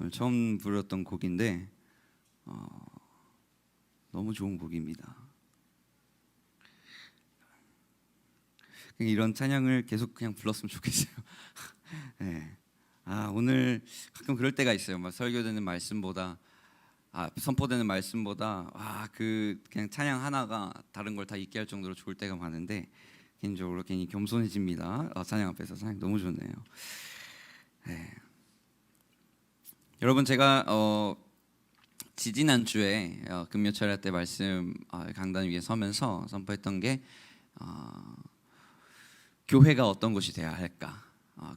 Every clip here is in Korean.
오늘 처음 불렀던 곡인데 너무 좋은 곡입니다. 이런 찬양을 계속 그냥 불렀으면 좋겠어요. 네. 오늘 가끔 그럴 때가 있어요. 막 설교되는 말씀보다 선포되는 말씀보다 그냥 찬양 하나가 다른 걸 다 잊게 할 정도로 좋을 때가 많은데 개인적으로 괜히 겸손해집니다. 찬양 앞에서 찬양 너무 좋네요. 네. 여러분 제가 지지난 주에 금요철야 때 말씀 강단 위에 서면서 선포했던 게 교회가 어떤 곳이 돼야 할까.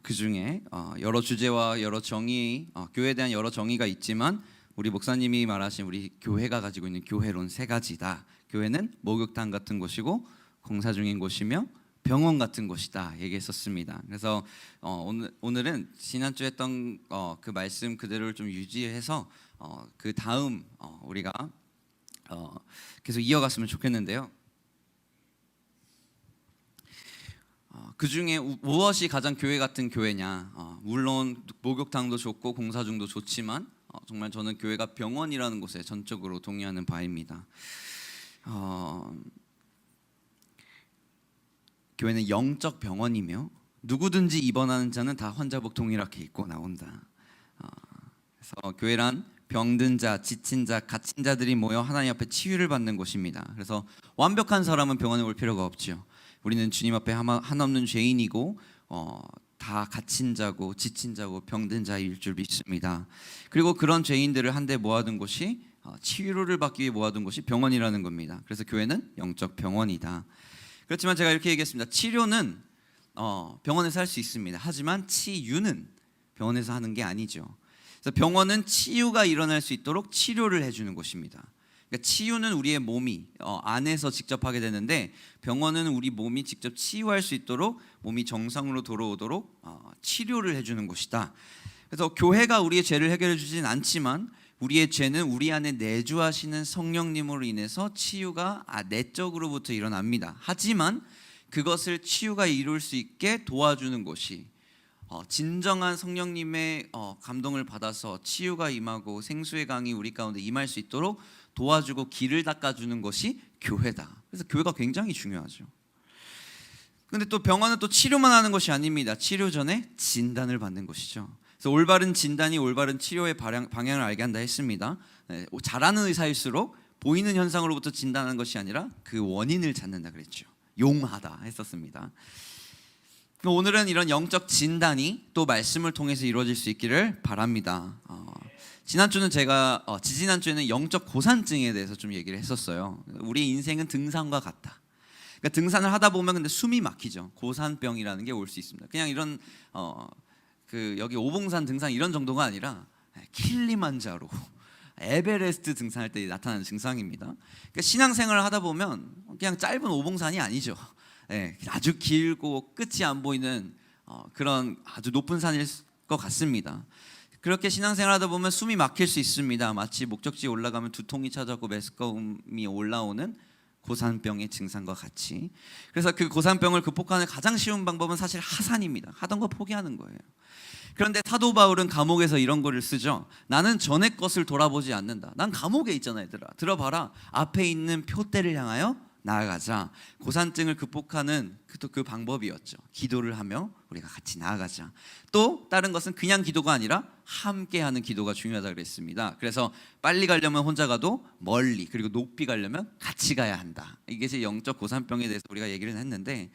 그 중에 여러 주제와 여러 정의, 교회에 대한 여러 정의가 있지만 우리 목사님이 말하신 우리 교회가 가지고 있는 교회론 세 가지다. 교회는 목욕탕 같은 곳이고 공사 중인 곳이며 병원 같은 곳이다 얘기했었습니다. 그래서 오늘은 지난주에 했던 그 말씀 그대로를 좀 유지해서 그 다음 우리가 계속 이어갔으면 좋겠는데요. 그 중에 무엇이 가장 교회 같은 교회냐? 물론 목욕탕도 좋고 공사중도 좋지만 정말 저는 교회가 병원이라는 곳에 전적으로 동의하는 바입니다. 교회는 영적 병원이며 누구든지 입원하는 자는 다 환자복 동일하게 입고 나온다. 그래서 교회란 병든 자, 지친 자, 갇힌 자들이 모여 하나님 앞에 치유를 받는 곳입니다. 그래서 완벽한 사람은 병원에 올 필요가 없죠. 우리는 주님 앞에 한없는 죄인이고 다 갇힌 자고 지친 자고 병든 자일 줄 믿습니다. 그리고 그런 죄인들을 한데 모아둔 곳이 치유를 받기 위해 모아둔 곳이 병원이라는 겁니다. 그래서 교회는 영적 병원이다. 그렇지만 제가 이렇게 얘기했습니다. 치료는 병원에서 할 수 있습니다. 하지만 치유는 병원에서 하는 게 아니죠. 그래서 병원은 치유가 일어날 수 있도록 치료를 해주는 곳입니다. 그러니까 치유는 우리의 몸이 안에서 직접 하게 되는데 병원은 우리 몸이 직접 치유할 수 있도록 몸이 정상으로 돌아오도록 치료를 해주는 곳이다. 그래서 교회가 우리의 죄를 해결해 주진 않지만 우리의 죄는 우리 안에 내주하시는 성령님으로 인해서 치유가 내적으로부터 일어납니다. 하지만 그것을 치유가 이룰 수 있게 도와주는 곳이 진정한 성령님의 감동을 받아서 치유가 임하고 생수의 강이 우리 가운데 임할 수 있도록 도와주고 길을 닦아주는 것이 교회다. 그래서 교회가 굉장히 중요하죠. 근데 또 병원은 또 치료만 하는 것이 아닙니다. 치료 전에 진단을 받는 것이죠. 그래서 올바른 진단이 올바른 치료의 방향을 알게 한다 했습니다. 잘하는 의사일수록 보이는 현상으로부터 진단하는 것이 아니라 그 원인을 찾는다 그랬죠. 용하다 했었습니다. 오늘은 이런 영적 진단이 또 말씀을 통해서 이루어질 수 있기를 바랍니다. 지난주는 제가 지지난주에는 영적 고산증에 대해서 좀 얘기를 했었어요. 우리 인생은 등산과 같다. 그러니까 등산을 하다 보면 근데 숨이 막히죠. 고산병이라는 게 올 수 있습니다. 그냥 이런 여기 오봉산 등산 이런 정도가 아니라 킬리만자로, 에베레스트 등산할 때 나타나는 증상입니다. 그러니까 신앙생활을 하다 보면 그냥 짧은 오봉산이 아니죠. 아주 길고 끝이 안 보이는 그런 아주 높은 산일 것 같습니다. 그렇게 신앙생활 하다 보면 숨이 막힐 수 있습니다. 마치 목적지에 올라가면 두통이 찾아오고 메스꺼움이 올라오는 고산병의 증상과 같이. 그래서 그 고산병을 극복하는 가장 쉬운 방법은 사실 하산입니다. 하던 거 포기하는 거예요. 그런데 사도 바울은 감옥에서 이런 거를 쓰죠. 나는 전의 것을 돌아보지 않는다. 난 감옥에 있잖아 얘들아. 들어봐라. 앞에 있는 표대를 향하여 나아가자. 고산증을 극복하는 그 방법이었죠. 기도를 하며 우리가 같이 나아가자. 또 다른 것은 그냥 기도가 아니라 함께하는 기도가 중요하다고 그랬습니다. 그래서 빨리 가려면 혼자 가도 멀리 그리고 높이 가려면 같이 가야 한다. 이게 제 영적 고산병에 대해서 우리가 얘기를 했는데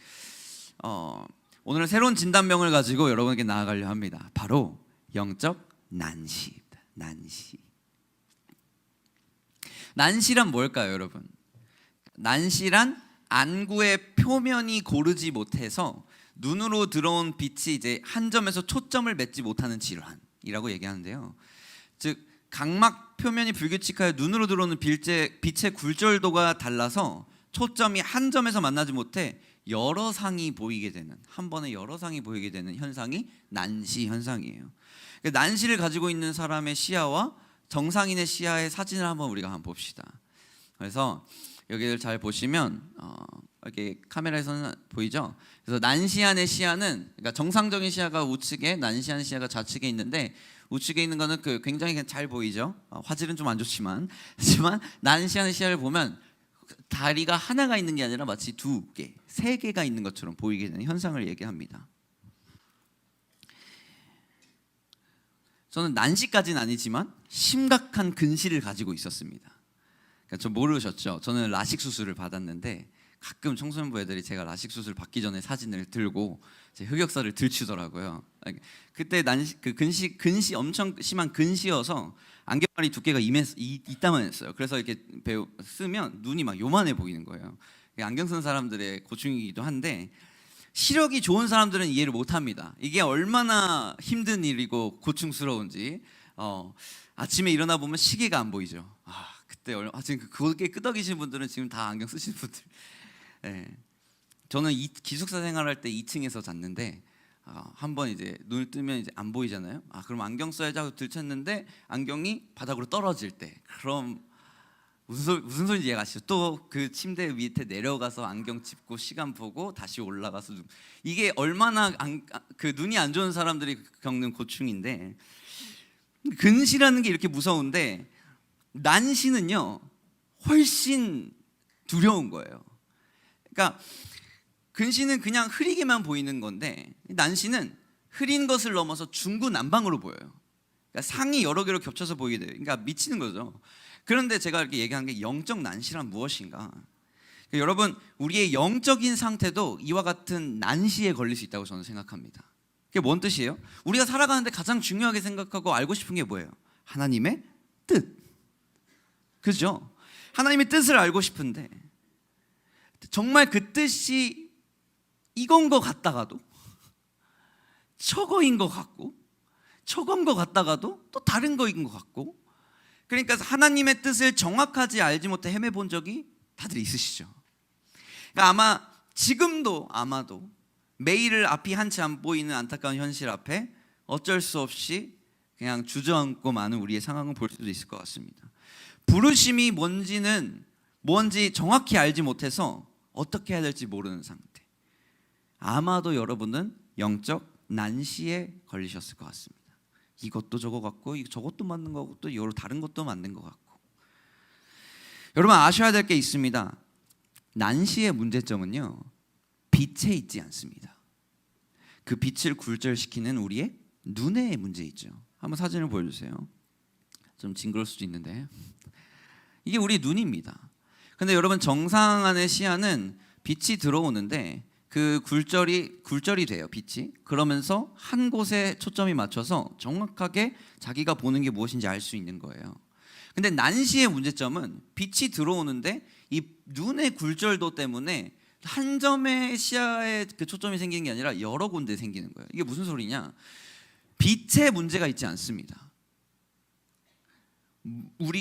오늘은 새로운 진단명을 가지고 여러분에게 나아가려 합니다. 바로 영적 난시입니다. 난시란 뭘까요, 여러분? 난시란 안구의 표면이 고르지 못해서 눈으로 들어온 빛이 이제 한 점에서 초점을 맺지 못하는 질환이라고 얘기하는데요. 즉 각막 표면이 불규칙하여 눈으로 들어오는 빛의 굴절도가 달라서 초점이 한 점에서 만나지 못해 여러 상이 보이게 되는, 한 번에 여러 상이 보이게 되는 현상이 난시 현상이에요. 난시를 가지고 있는 사람의 시야와 정상인의 시야의 사진을 한번 우리가 봅시다. 그래서 여기를 잘 보시면 이렇게 카메라에서는 보이죠? 그래서 난시안의 시야는, 그러니까 정상적인 시야가 우측에, 난시안 시야가 좌측에 있는데 우측에 있는 거는 그 굉장히 그냥 잘 보이죠. 화질은 좀 안 좋지만 하지만 난시하는 시야를 보면 다리가 하나가 있는 게 아니라 마치 두 개, 세 개가 있는 것처럼 보이게 되는 현상을 얘기합니다. 저는 난시까지는 아니지만 심각한 근시를 가지고 있었습니다. 그러니까 저 모르셨죠? 저는 라식 수술을 받았는데 가끔 청소년부 애들이 제가 라식 수술 받기 전에 사진을 들고 제 흑역사를 들추더라고요. 그때 난시, 근시 엄청 심한 근시여서 안경알이 두께가 이따만했어요. 그래서 이렇게 쓰면 눈이 막 요만해 보이는 거예요. 안경 쓴 사람들의 고충이기도 한데 시력이 좋은 사람들은 이해를 못합니다. 이게 얼마나 힘든 일이고 고충스러운지. 아침에 일어나 보면 시계가 안 보이죠. 그때 지금 그게 끄덕이신 분들은 지금 다 안경 쓰시는 분들. 네. 저는 기숙사 생활할 때 2층에서 잤는데 한번 이제 눈을 뜨면 이제 안 보이잖아요. 그럼 안경 써야지 하고 들쳤는데 안경이 바닥으로 떨어질 때, 그럼 무슨 소리인지 이해가시죠? 또 그 침대 밑에 내려가서 안경 짚고 시간 보고 다시 올라가서 이게 얼마나 그 눈이 안 좋은 사람들이 겪는 고충인데, 근시라는 게 이렇게 무서운데 난시는요 훨씬 두려운 거예요. 그러니까 근시는 그냥 흐리게만 보이는 건데 난시는 흐린 것을 넘어서 중구난방으로 보여요. 그러니까 상이 여러 개로 겹쳐서 보이게 돼요. 그러니까 미치는 거죠. 그런데 제가 이렇게 얘기한 게 영적 난시란 무엇인가? 그러니까 여러분, 우리의 영적인 상태도 이와 같은 난시에 걸릴 수 있다고 저는 생각합니다. 그게 뭔 뜻이에요? 우리가 살아가는데 가장 중요하게 생각하고 알고 싶은 게 뭐예요? 하나님의 뜻. 그죠? 하나님의 뜻을 알고 싶은데 정말 그 뜻이 이건 것 같다가도 저거인 것 같고 저건 것 같다가도 또 다른 거인 것 같고, 그러니까 하나님의 뜻을 정확하지 알지 못해 헤매본 적이 다들 있으시죠. 그러니까 아마 지금도 아마도 매일 앞이 한치 안 보이는 안타까운 현실 앞에 어쩔 수 없이 그냥 주저앉고 마는 우리의 상황을 볼 수도 있을 것 같습니다. 부르심이 뭔지 정확히 알지 못해서 어떻게 해야 될지 모르는 상태. 아마도 여러분은 영적 난시에 걸리셨을 것 같습니다. 이것도 저거 같고 저것도 맞는 거 같고 또 여러 다른 것도 맞는 것 같고. 여러분 아셔야 될 게 있습니다. 난시의 문제점은요 빛에 있지 않습니다. 그 빛을 굴절시키는 우리의 눈에 문제 있죠. 한번 사진을 보여주세요. 좀 징그러울 수도 있는데 이게 우리 눈입니다. 근데 여러분 정상안의 시야는 빛이 들어오는데 그 굴절이 돼요, 빛이. 그러면서 한 곳에 초점이 맞춰서 정확하게 자기가 보는 게 무엇인지 알 수 있는 거예요. 근데 난시의 문제점은 빛이 들어오는데 이 눈의 굴절도 때문에 한 점의 시야에 그 초점이 생기는 게 아니라 여러 군데 생기는 거예요. 이게 무슨 소리냐? 빛에 문제가 있지 않습니다.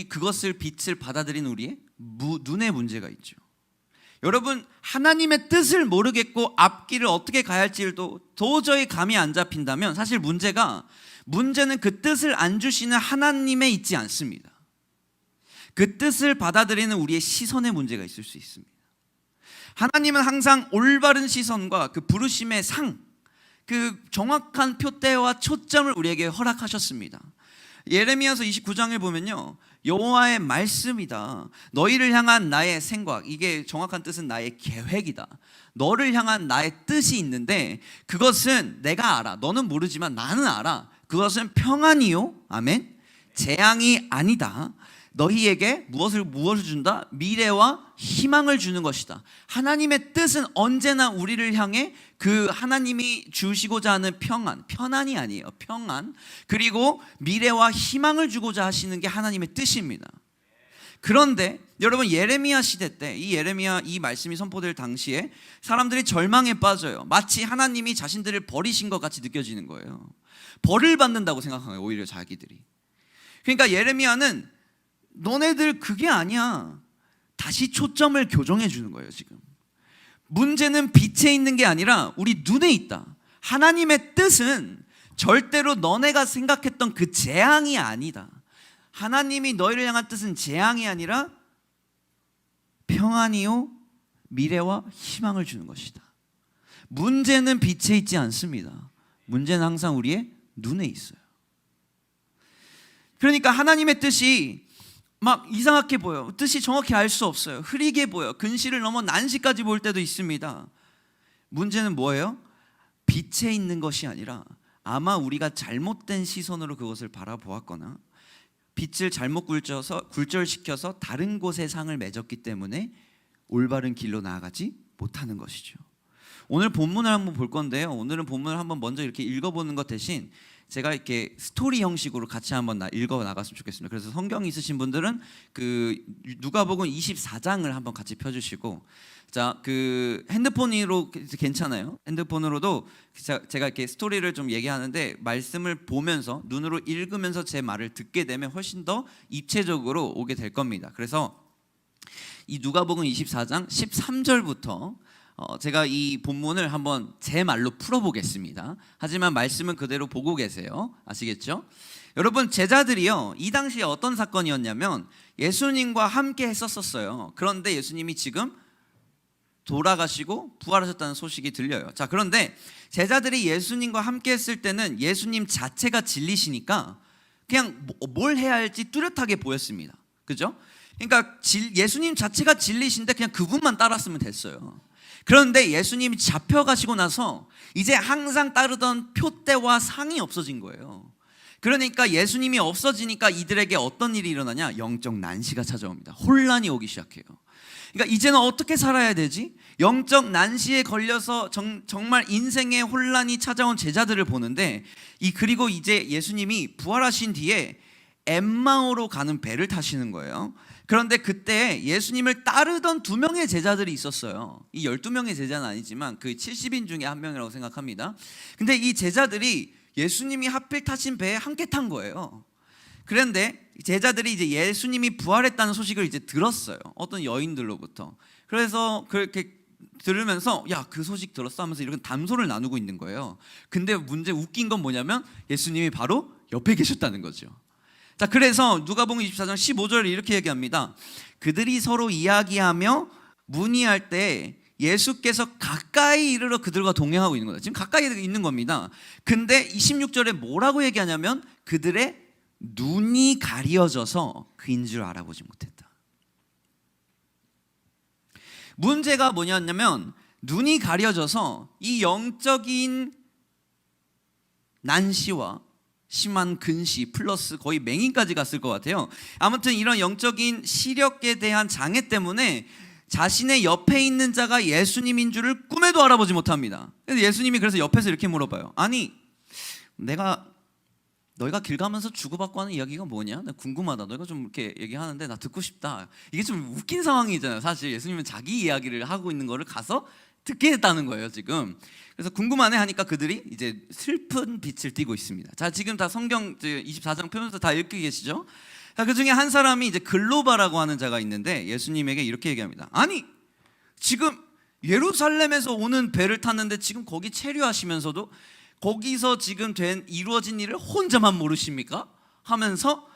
그것을 빛을 받아들인 우리의 눈에 문제가 있죠. 여러분 하나님의 뜻을 모르겠고 앞길을 어떻게 가야 할지도 도저히 감이 안 잡힌다면 사실 문제는 그 뜻을 안 주시는 하나님에 있지 않습니다. 그 뜻을 받아들이는 우리의 시선에 문제가 있을 수 있습니다. 하나님은 항상 올바른 시선과 그 부르심의 그 정확한 표대와 초점을 우리에게 허락하셨습니다. 예레미야서 29장을 보면요 여호와의 말씀이다. 너희를 향한 나의 생각, 이게 정확한 뜻은 나의 계획이다. 너를 향한 나의 뜻이 있는데 그것은 내가 알아. 너는 모르지만 나는 알아. 그것은 평안이요, 아멘, 재앙이 아니다. 너희에게 무엇을 준다? 미래와 희망을 주는 것이다. 하나님의 뜻은 언제나 우리를 향해 그 하나님이 주시고자 하는 편안이 아니에요. 평안, 그리고 미래와 희망을 주고자 하시는 게 하나님의 뜻입니다. 그런데 여러분 예레미야 시대 때 이 말씀이 선포될 당시에 사람들이 절망에 빠져요. 마치 하나님이 자신들을 버리신 것 같이 느껴지는 거예요. 벌을 받는다고 생각한 거예요, 오히려 자기들이. 그러니까 예레미야는 너네들 그게 아니야. 다시 초점을 교정해 주는 거예요. 지금 문제는 빛에 있는 게 아니라 우리 눈에 있다. 하나님의 뜻은 절대로 너네가 생각했던 그 재앙이 아니다. 하나님이 너희를 향한 뜻은 재앙이 아니라 평안이요 미래와 희망을 주는 것이다. 문제는 빛에 있지 않습니다. 문제는 항상 우리의 눈에 있어요. 그러니까 하나님의 뜻이 막 이상하게 보여. 뜻이 정확히 알 수 없어요. 흐리게 보여. 근시를 넘어 난시까지 볼 때도 있습니다. 문제는 뭐예요? 빛에 있는 것이 아니라 아마 우리가 잘못된 시선으로 그것을 바라보았거나 빛을 잘못 굴절시켜서 다른 곳에 상을 맺었기 때문에 올바른 길로 나아가지 못하는 것이죠. 오늘 본문을 한번 볼 건데요. 오늘은 본문을 한번 먼저 이렇게 읽어보는 것 대신 제가 이렇게 스토리 형식으로 같이 한번 읽어 나갔으면 좋겠습니다. 그래서 성경 있으신 분들은 그 누가복음 24장을 한번 같이 펴주시고, 자, 그 핸드폰으로 괜찮아요. 핸드폰으로도 제가 이렇게 스토리를 좀 얘기하는데 말씀을 보면서 눈으로 읽으면서 제 말을 듣게 되면 훨씬 더 입체적으로 오게 될 겁니다. 그래서 이 누가복음 24장 13절부터 제가 이 본문을 한번 제 말로 풀어보겠습니다. 하지만 말씀은 그대로 보고 계세요. 아시겠죠? 여러분, 제자들이요, 이 당시에 어떤 사건이었냐면 예수님과 함께 했었어요. 그런데 예수님이 지금 돌아가시고 부활하셨다는 소식이 들려요. 자, 그런데 제자들이 예수님과 함께 했을 때는 예수님 자체가 진리시니까 그냥 뭘 해야 할지 뚜렷하게 보였습니다. 그죠? 그러니까 예수님 자체가 진리신데 그냥 그분만 따랐으면 됐어요. 그런데 예수님이 잡혀가시고 나서 이제 항상 따르던 표대와 상이 없어진 거예요. 그러니까 예수님이 없어지니까 이들에게 어떤 일이 일어나냐? 영적 난시가 찾아옵니다. 혼란이 오기 시작해요. 그러니까 이제는 어떻게 살아야 되지? 영적 난시에 걸려서 정말 인생의 혼란이 찾아온 제자들을 보는데, 그리고 이제 예수님이 부활하신 뒤에 엠마오로 가는 배를 타시는 거예요. 그런데 그때 예수님을 따르던 2명의 제자들이 있었어요. 이 12명의 제자는 아니지만 그 70인 중에 한 명이라고 생각합니다. 근데 이 제자들이 예수님이 하필 타신 배에 함께 탄 거예요. 그런데 제자들이 이제 예수님이 부활했다는 소식을 이제 들었어요. 어떤 여인들로부터. 그래서 그렇게 들으면서 야, 그 소식 들었어? 하면서 이렇게 담소를 나누고 있는 거예요. 근데 웃긴 건 뭐냐면 예수님이 바로 옆에 계셨다는 거죠. 자, 그래서 누가복음 24장 15절에 이렇게 얘기합니다. 그들이 서로 이야기하며 문의할 때 예수께서 가까이 이르러 그들과 동행하고 있는 거다. 지금 가까이 있는 겁니다. 근데 26절에 뭐라고 얘기하냐면 그들의 눈이 가려져서 그인 줄 알아보지 못했다. 문제가 뭐냐면 눈이 가려져서 이 영적인 난시와 심한 근시 플러스 거의 맹인까지 갔을 것 같아요. 아무튼 이런 영적인 시력에 대한 장애 때문에 자신의 옆에 있는 자가 예수님인 줄을 꿈에도 알아보지 못합니다. 예수님이 그래서 옆에서 이렇게 물어봐요. 아니, 너희가 길 가면서 주고받고 하는 이야기가 뭐냐? 나 궁금하다. 너희가 좀 이렇게 얘기하는데 나 듣고 싶다. 이게 좀 웃긴 상황이잖아요. 사실 예수님은 자기 이야기를 하고 있는 거를 가서 듣게 했다는 거예요, 지금. 그래서 궁금하네 하니까 그들이 이제 슬픈 빛을 띠고 있습니다. 자, 지금 다 성경 24장 펴면서 다 읽고 계시죠? 자, 그 중에 한 사람이 이제 글로바라고 하는 자가 있는데 예수님에게 이렇게 얘기합니다. 아니, 지금 예루살렘에서 오는 배를 탔는데 지금 거기 체류하시면서도 거기서 지금 이루어진 일을 혼자만 모르십니까? 하면서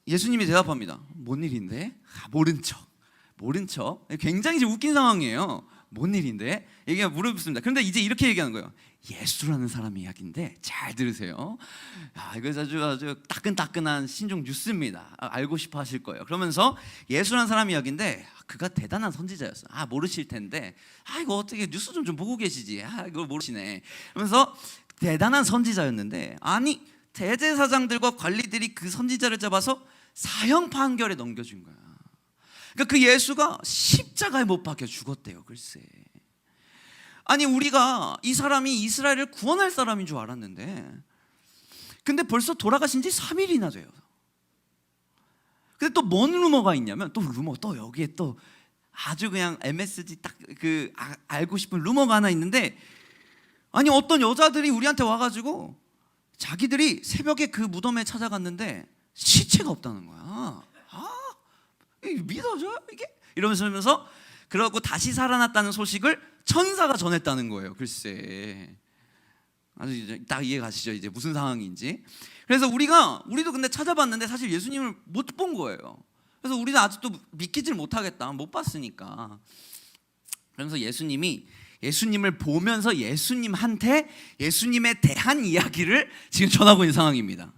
예수님이 대답합니다. 뭔 일인데? 모른 척. 굉장히 지금 웃긴 상황이에요. 뭔 일인데? 얘기가 물어봤습니다. 그런데 이제 이렇게 얘기하는 거예요. 예수라는 사람 이야기인데 잘 들으세요. 이거 아주 따끈따끈한 신종 뉴스입니다. 알고 싶어 하실 거예요. 그러면서 예수라는 사람 이야기인데 그가 대단한 선지자였어. 모르실 텐데 이거 어떻게 뉴스 좀 보고 계시지. 이걸 모르시네. 그러면서 대단한 선지자였는데 아니 대제사장들과 관리들이 그 선지자를 잡아서 사형 판결에 넘겨준 거야. 그러니까 그 예수가 십자가에 못 박혀 죽었대요. 글쎄. 아니 우리가 이 사람이 이스라엘을 구원할 사람인 줄 알았는데 근데 벌써 돌아가신 지 3일이나 돼요. 근데 또 뭔 루머가 있냐면 또 여기에 또 아주 그냥 MSG 딱 알고 싶은 루머가 하나 있는데 아니 어떤 여자들이 우리한테 와가지고 자기들이 새벽에 그 무덤에 찾아갔는데 시체가 없다는 거야. 믿어져 이게? 이러면서 그러고 다시 살아났다는 소식을 천사가 전했다는 거예요. 글쎄, 아주 이제 딱 이해 가시죠? 이제 무슨 상황인지. 그래서 우리도 근데 찾아봤는데 사실 예수님을 못 본 거예요. 그래서 우리는 아직도 믿기질 못하겠다. 못 봤으니까. 그러면서 예수님을 보면서 예수님한테 예수님에 대한 이야기를 지금 전하고 있는 상황입니다.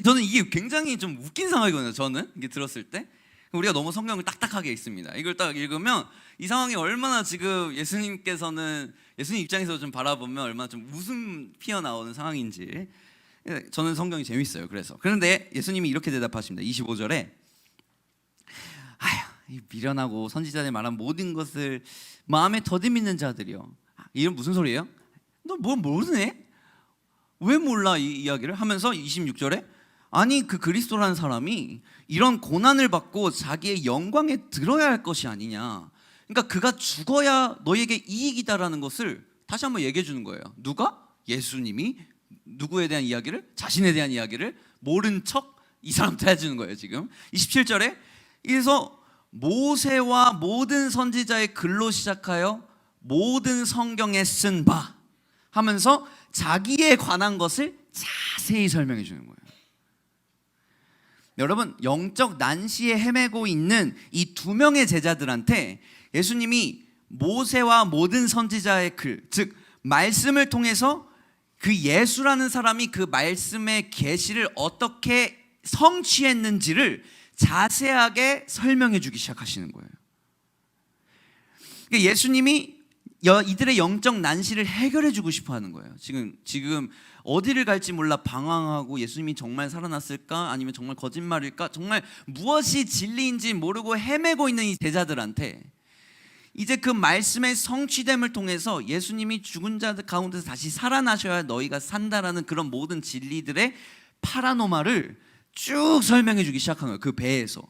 저는 이게 굉장히 좀 웃긴 상황이거든요. 저는 이게 들었을 때 우리가 너무 성경을 딱딱하게 읽습니다. 이걸 딱 읽으면 이 상황이 얼마나 지금 예수님께서는 예수님 입장에서 좀 바라보면 얼마나 좀 웃음 피어나오는 상황인지 저는 성경이 재밌어요. 그런데 예수님이 이렇게 대답하십니다. 25절에 아휴, 미련하고 선지자들이 말한 모든 것을 마음에 더듬 있는 자들이요. 이건 무슨 소리예요? 너 뭘 모르네? 왜 몰라 이 이야기를? 하면서 26절에 아니 그 그리스도라는 사람이 이런 고난을 받고 자기의 영광에 들어야 할 것이 아니냐. 그러니까 그가 죽어야 너에게 이익이다라는 것을 다시 한번 얘기해 주는 거예요. 누가? 예수님이 누구에 대한 이야기를? 자신에 대한 이야기를 모른 척 이 사람한테 해주는 거예요. 지금 27절에 그래서 모세와 모든 선지자의 글로 시작하여 모든 성경에 쓴 바 하면서 자기에 관한 것을 자세히 설명해 주는 거예요. 여러분, 영적 난시에 헤매고 있는 이 두 명의 제자들한테 예수님이 모세와 모든 선지자의 글, 즉 말씀을 통해서 그 예수라는 사람이 그 말씀의 계시를 어떻게 성취했는지를 자세하게 설명해 주기 시작하시는 거예요. 그러니까 예수님이 이들의 영적 난시를 해결해 주고 싶어 하는 거예요. 지금 어디를 갈지 몰라 방황하고 예수님이 정말 살아났을까? 아니면 정말 거짓말일까? 정말 무엇이 진리인지 모르고 헤매고 있는 이 제자들한테 이제 그 말씀의 성취됨을 통해서 예수님이 죽은 자들 가운데서 다시 살아나셔야 너희가 산다라는 그런 모든 진리들의 파라노마를 쭉 설명해 주기 시작한 거예요. 그 배에서.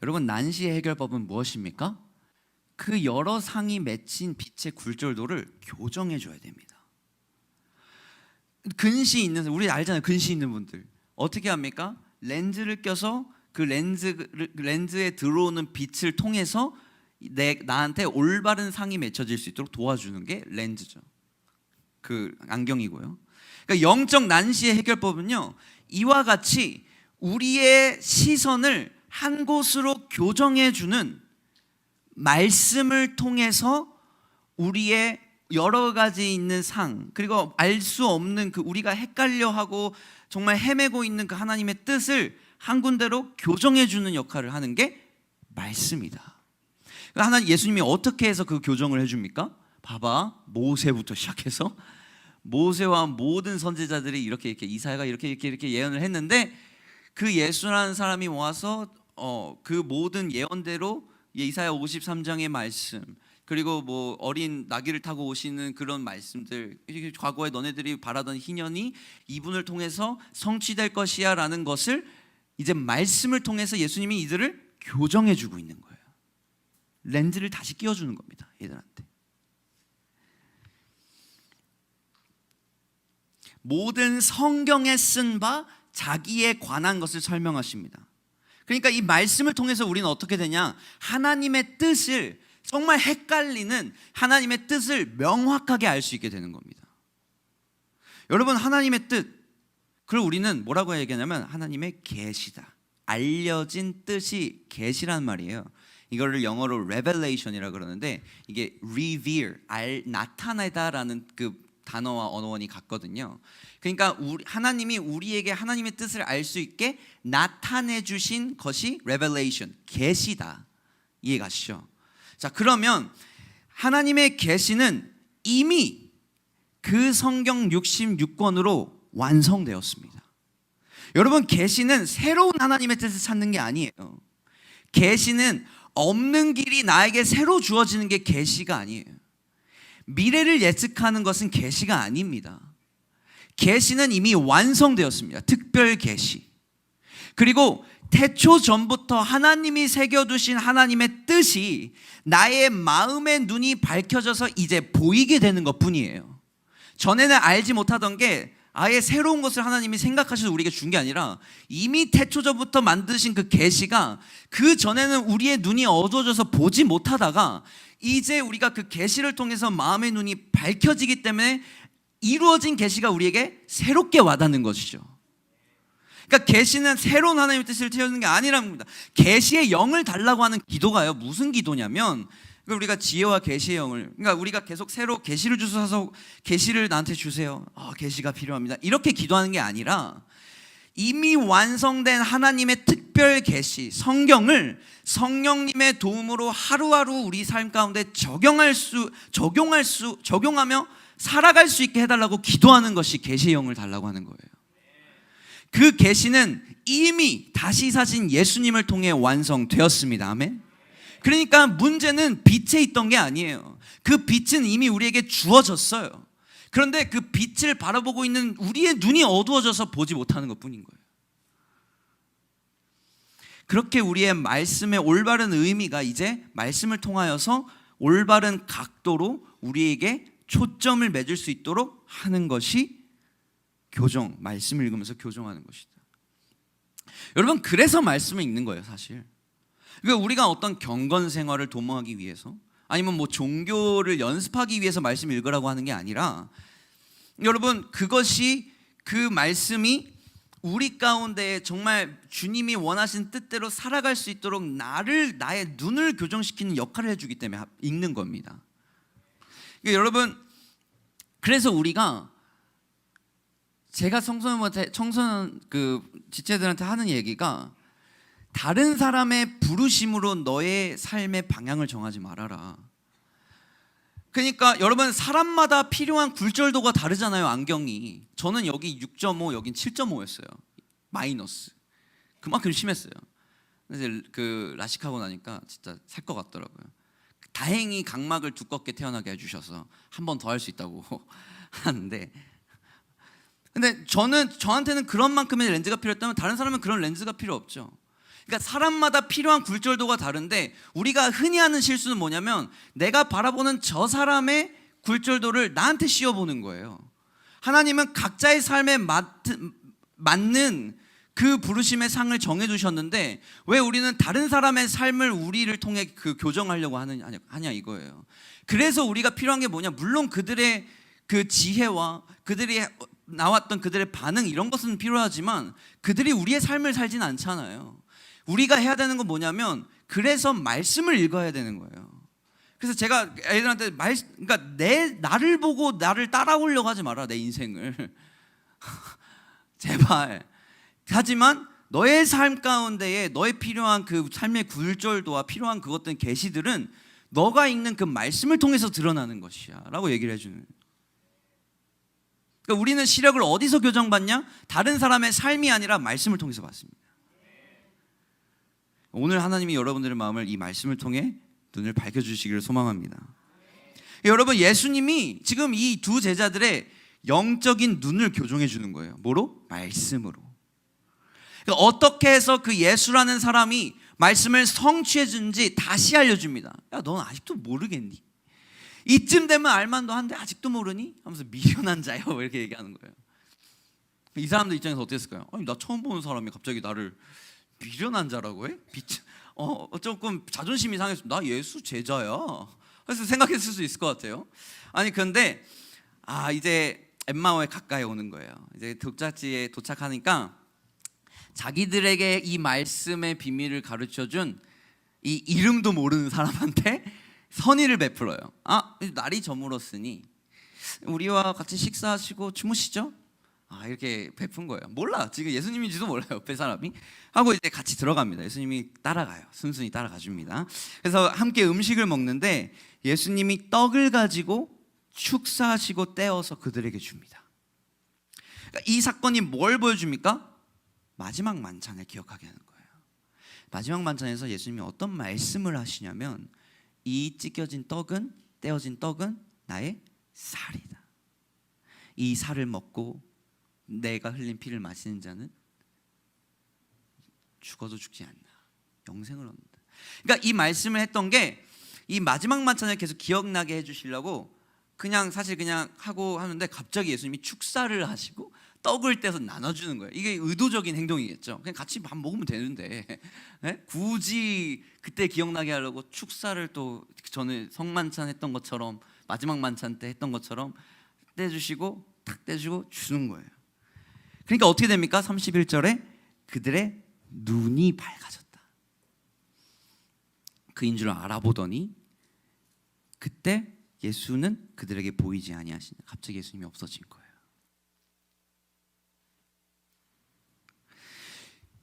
여러분, 난시의 해결법은 무엇입니까? 그 여러 상이 맺힌 빛의 굴절도를 교정해 줘야 됩니다. 근시 있는, 우리 알잖아요. 근시 있는 분들 어떻게 합니까? 렌즈를 껴서 그 렌즈에 들어오는 빛을 통해서 나한테 올바른 상이 맺혀질 수 있도록 도와주는 게 렌즈죠. 그 안경이고요. 그러니까 영적 난시의 해결법은요, 이와 같이 우리의 시선을 한 곳으로 교정해 주는 말씀을 통해서 우리의 여러 가지 있는 상, 그리고 알 수 없는 그 우리가 헷갈려하고 정말 헤매고 있는 그 하나님의 뜻을 한 군데로 교정해 주는 역할을 하는 게 말씀이다. 하나님, 예수님이 어떻게 해서 그 교정을 해줍니까? 봐봐, 모세부터 시작해서 모세와 모든 선지자들이 이렇게 이사야가 이렇게 예언을 했는데 그 예수라는 사람이 모아서 그 모든 예언대로 이사야 53장의 말씀, 그리고 뭐 어린 나귀를 타고 오시는 그런 말씀들, 과거에 너네들이 바라던 희년이 이분을 통해서 성취될 것이야 라는 것을 이제 말씀을 통해서 예수님이 이들을 교정해 주고 있는 거예요. 렌즈를 다시 끼워주는 겁니다, 얘들한테. 모든 성경에 쓴 바 자기에 관한 것을 설명하십니다. 그러니까 이 말씀을 통해서 우리는 어떻게 되냐? 하나님의 뜻을, 정말 헷갈리는 하나님의 뜻을 명확하게 알 수 있게 되는 겁니다. 여러분, 하나님의 뜻, 그걸 우리는 뭐라고 얘기하냐면 하나님의 계시다. 알려진 뜻이 계시란 말이에요. 이거를 영어로 revelation이라고 그러는데 이게 reveal, 나타내다라는 그 단어와 언어원이 같거든요. 그러니까 하나님이 우리에게 하나님의 뜻을 알 수 있게 나타내 주신 것이 revelation, 계시다. 이해가시죠? 자, 그러면 하나님의 계시는 이미 그 성경 66권으로 완성되었습니다. 여러분, 계시는 새로운 하나님의 뜻을 찾는 게 아니에요. 계시는 없는 길이 나에게 새로 주어지는 게 계시가 아니에요. 미래를 예측하는 것은 계시가 아닙니다. 계시는 이미 완성되었습니다. 특별 계시. 그리고 태초 전부터 하나님이 새겨두신 하나님의 뜻이 나의 마음의 눈이 밝혀져서 이제 보이게 되는 것뿐이에요. 전에는 알지 못하던 게 아예 새로운 것을 하나님이 생각하셔서 우리에게 준 게 아니라 이미 태초 전부터 만드신 그 계시가 그 전에는 우리의 눈이 어두워져서 보지 못하다가 이제 우리가 그 계시를 통해서 마음의 눈이 밝혀지기 때문에 이루어진 계시가 우리에게 새롭게 와닿는 것이죠. 그러니까 계시는 새로운 하나님의 뜻을 채우는 게 아니라는 겁니다. 계시의 영을 달라고 하는 기도가요, 무슨 기도냐면 그러니까 우리가 지혜와 계시의 영을, 그러니까 우리가 계속 새로 계시를 주셔서 계시를 나한테 주세요. 계시가 필요합니다. 이렇게 기도하는 게 아니라 이미 완성된 하나님의 특별 계시, 성경을 성령님의 도움으로 하루하루 우리 삶 가운데 적용하며 살아갈 수 있게 해달라고 기도하는 것이 계시의 영을 달라고 하는 거예요. 그 계시는 이미 다시 사신 예수님을 통해 완성되었습니다. 아멘. 그러니까 문제는 빛에 있던 게 아니에요. 그 빛은 이미 우리에게 주어졌어요. 그런데 그 빛을 바라보고 있는 우리의 눈이 어두워져서 보지 못하는 것뿐인 거예요. 그렇게 우리의 말씀의 올바른 의미가 이제 말씀을 통하여서 올바른 각도로 우리에게 초점을 맺을 수 있도록 하는 것이 교정, 말씀을 읽으면서 교정하는 것이다. 여러분, 그래서 말씀을 읽는 거예요, 사실. 그러니까 우리가 어떤 경건 생활을 도모하기 위해서, 아니면 뭐 종교를 연습하기 위해서 말씀을 읽으라고 하는 게 아니라, 여러분, 그것이, 그 말씀이 우리 가운데 정말 주님이 원하신 뜻대로 살아갈 수 있도록 나의 눈을 교정시키는 역할을 해주기 때문에 읽는 겁니다. 그러니까 여러분, 그래서 우리가, 제가 청소년 지체들한테 하는 얘기가, 다른 사람의 부르심으로 너의 삶의 방향을 정하지 말아라. 그러니까 여러분, 사람마다 필요한 굴절도가 다르잖아요. 안경이 저는 여기 6.5, 여긴 7.5였어요. 마이너스. 그만큼 심했어요. 그래서 그 라식하고 나니까 진짜 살 것 같더라고요. 다행히 각막을 두껍게 태어나게 해주셔서 한 번 더 할 수 있다고 하는데, 근데 저한테는 그런 만큼의 렌즈가 필요했다면 다른 사람은 그런 렌즈가 필요 없죠. 그러니까 사람마다 필요한 굴절도가 다른데, 우리가 흔히 하는 실수는 뭐냐면 내가 바라보는 저 사람의 굴절도를 나한테 씌워보는 거예요. 하나님은 각자의 삶에 맞는 그 부르심의 상을 정해두셨는데 왜 우리는 다른 사람의 삶을 우리를 통해 그 교정하려고 하냐 이거예요. 그래서 우리가 필요한 게 뭐냐, 물론 그들의 그 지혜와 그들이 나왔던 그들의 반응, 이런 것은 필요하지만 그들이 우리의 삶을 살진 않잖아요. 우리가 해야 되는 건 뭐냐면, 그래서 말씀을 읽어야 되는 거예요. 그래서 제가 애들한테 그러니까 나를 보고 나를 따라오려고 하지 마라, 내 인생을. 제발. 하지만 너의 삶 가운데에 너의 필요한 그 삶의 굴절도와 필요한 그것들 계시들은 너가 읽는 그 말씀을 통해서 드러나는 것이야 라고 얘기를 해주는. 그러니까 우리는 시력을 어디서 교정받냐? 다른 사람의 삶이 아니라 말씀을 통해서 받습니다. 오늘 하나님이 여러분들의 마음을 이 말씀을 통해 눈을 밝혀주시기를 소망합니다. 여러분, 예수님이 지금 이 두 제자들의 영적인 눈을 교정해 주는 거예요. 뭐로? 말씀으로. 그러니까 어떻게 해서 그 예수라는 사람이 말씀을 성취해 준지 다시 알려줍니다. 야, 넌 아직도 모르겠니? 이쯤 되면 알만도 한데 아직도 모르니? 하면서 미련한 자요, 이렇게 얘기하는 거예요. 이 사람들 입장에서 어땠을까요? 아니, 나 처음 보는 사람이 갑자기 나를 미련한 자라고 해? 조금 자존심이 상해서 나 예수 제자야. 그래서 생각했을 수 있을 것 같아요. 아니, 그런데 이제 엠마오에 가까이 오는 거예요. 이제 독자지에 도착하니까 자기들에게 이 말씀의 비밀을 가르쳐준 이 이름도 모르는 사람한테 선의를 베풀어요. 날이 저물었으니 우리와 같이 식사하시고 주무시죠? 이렇게 베푼 거예요. 몰라, 지금 예수님인지도 몰라요, 옆에 사람이. 하고 이제 같이 들어갑니다. 예수님이 따라가요. 순순히 따라가 줍니다. 그래서 함께 음식을 먹는데 예수님이 떡을 가지고 축사하시고 떼어서 그들에게 줍니다. 그러니까 이 사건이 뭘 보여줍니까? 마지막 만찬을 기억하게 하는 거예요. 마지막 만찬에서 예수님이 어떤 말씀을 하시냐면, 이 찢겨진 떡은, 떼어진 떡은 나의 살이다. 이 살을 먹고 내가 흘린 피를 마시는 자는 죽어도 죽지 않나, 영생을 얻는다. 그러니까 이 말씀을 했던 게 이 마지막 만찬을 계속 기억나게 해주시려고 사실 그냥 하고 하는데, 갑자기 예수님이 축사를 하시고 떡을 떼서 나눠주는 거예요. 이게 의도적인 행동이겠죠. 그냥 같이 밥 먹으면 되는데, 네? 굳이 그때 기억나게 하려고 축사를 또 전에 성만찬 했던 것처럼, 마지막 만찬 때 했던 것처럼 떼주시고 탁 떼주고 주는 거예요. 그러니까 어떻게 됩니까? 31절에 그들의 눈이 밝아졌다. 그인 줄 알아보더니 그때 예수는 그들에게 보이지 아니하시니 갑자기 예수님이 없어진 거예요.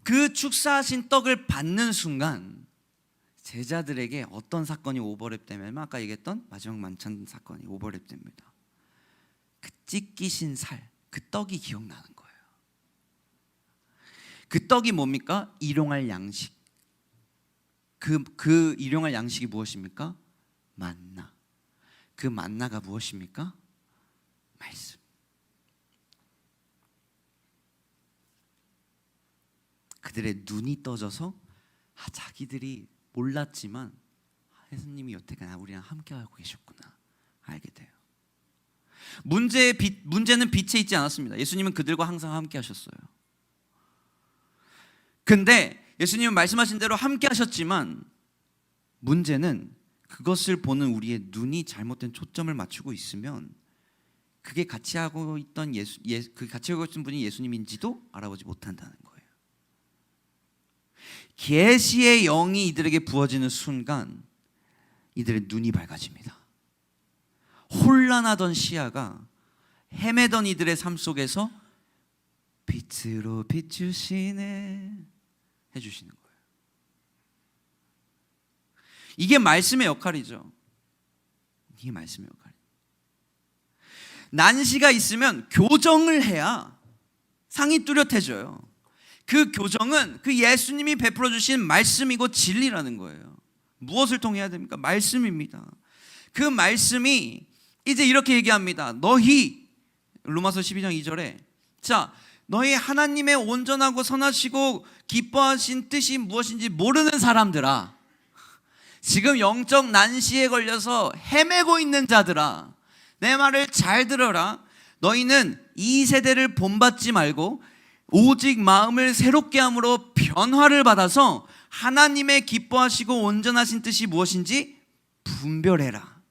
그 축사하신 떡을 받는 순간 제자들에게 어떤 사건이 오버랩되면 아까 얘기했던 마지막 만찬 사건이 오버랩됩니다. 그 찢기신 살, 그 떡이 기억나는 거예요. 그 떡이 뭡니까? 일용할 양식. 그 일용할 양식이 무엇입니까? 만나. 그 만나가 무엇입니까? 말씀. 그들의 눈이 떠져서 자기들이 몰랐지만 예수님이 여태까지 우리랑 함께하고 계셨구나 알게 돼요. 문제는 빛에 있지 않았습니다. 예수님은 그들과 항상 함께 하셨어요. 근데 예수님은 말씀하신 대로 함께 하셨지만 문제는 그것을 보는 우리의 눈이 잘못된 초점을 맞추고 있으면 그게 같이 하고 있던 그 같이 하고 있던 분이 예수님인지도 알아보지 못한다는 거예요. 계시의 영이 이들에게 부어지는 순간 이들의 눈이 밝아집니다. 혼란하던 시야가 헤매던 이들의 삶 속에서 빛으로 비추시네 해주시는 거예요. 이게 말씀의 역할이죠. 이게 말씀의 역할이에요. 난시가 있으면 교정을 해야 상이 뚜렷해져요. 그 교정은 그 예수님이 베풀어 주신 말씀이고 진리라는 거예요. 무엇을 통해야 됩니까? 말씀입니다. 그 말씀이 이제 이렇게 얘기합니다. 너희 로마서 12장 2절에 자 너희 하나님의 온전하고 선하시고 기뻐하신 뜻이 무엇인지 모르는 사람들아, 지금 영적 난시에 걸려서 헤매고 있는 자들아, 내 말을 잘 들어라. 너희는 이 세대를 본받지 말고 오직 마음을 새롭게 함으로 변화를 받아서 하나님의 기뻐하시고 온전하신 뜻이 무엇인지 분별해라.